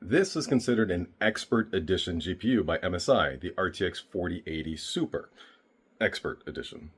This is considered an Expert Edition GPU by MSI, the RTX 4080 Super Expert Edition.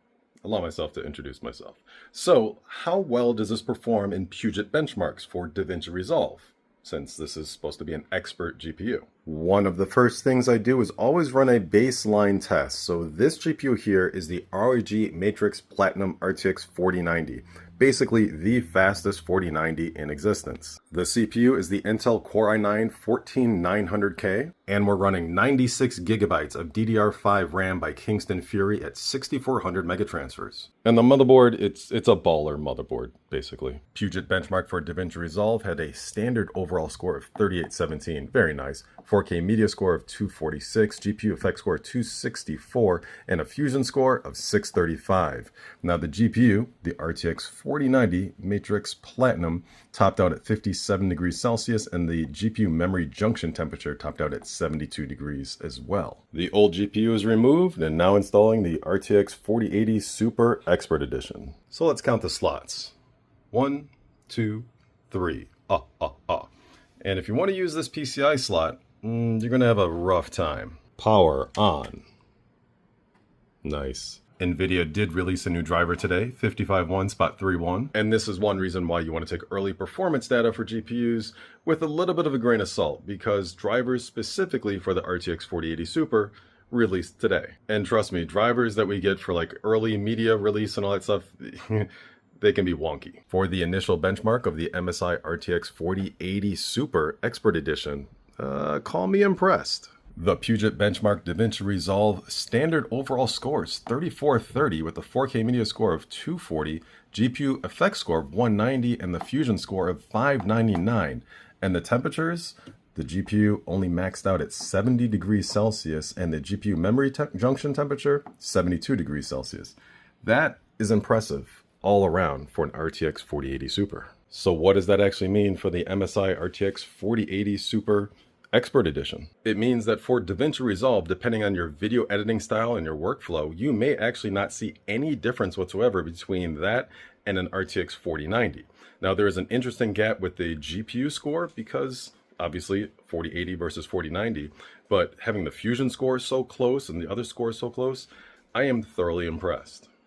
Allow myself to introduce myself. So, how well does this perform in Puget benchmarks for DaVinci Resolve, since this is supposed to be an expert GPU? One of the first things I do is always run a baseline test. So this GPU here is the ROG Matrix Platinum RTX 4090. Basically the fastest 4090 in existence. The CPU is the Intel Core i9-14900K, and we're running 96 gigabytes of DDR5 RAM by Kingston Fury at 6400 megatransfers. And the motherboard, it's a baller motherboard, basically. Puget benchmark for DaVinci Resolve had a standard overall score of 3817, very nice. 4K media score of 246, GPU effect score 264, and a fusion score of 635. Now the GPU, the RTX 4090 Matrix Platinum, topped out at 57 degrees Celsius, and the GPU memory junction temperature topped out at 72 degrees as well. The old GPU is removed, and now installing the RTX 4080 Super Expert Edition. So let's count the slots. 1, 2, 3. And if you want to use this PCI slot, you're going to have a rough time. Power on. Nice. NVIDIA did release a new driver today, 551.31, and this is one reason why you want to take early performance data for GPUs with a little bit of a grain of salt, because drivers specifically for the RTX 4080 Super released today. And trust me, drivers that we get for like early media release and all that stuff, they can be wonky. For the initial benchmark of the MSI RTX 4080 Super Expert Edition, call me impressed. The Puget benchmark DaVinci Resolve standard overall scores 3430 with a 4K media score of 240, GPU effect score of 190, and the fusion score of 599. And the temperatures, the GPU only maxed out at 70 degrees Celsius, and the GPU memory junction temperature 72 degrees Celsius. That is impressive all around for an RTX 4080 Super. So what does that actually mean for the MSI RTX 4080 Super Expert Edition? It means that for DaVinci Resolve, depending on your video editing style and your workflow, you may actually not see any difference whatsoever between that and an RTX 4090. Now there is an interesting gap with the GPU score because obviously 4080 versus 4090, but having the fusion score so close and the other scores so close, I am thoroughly impressed.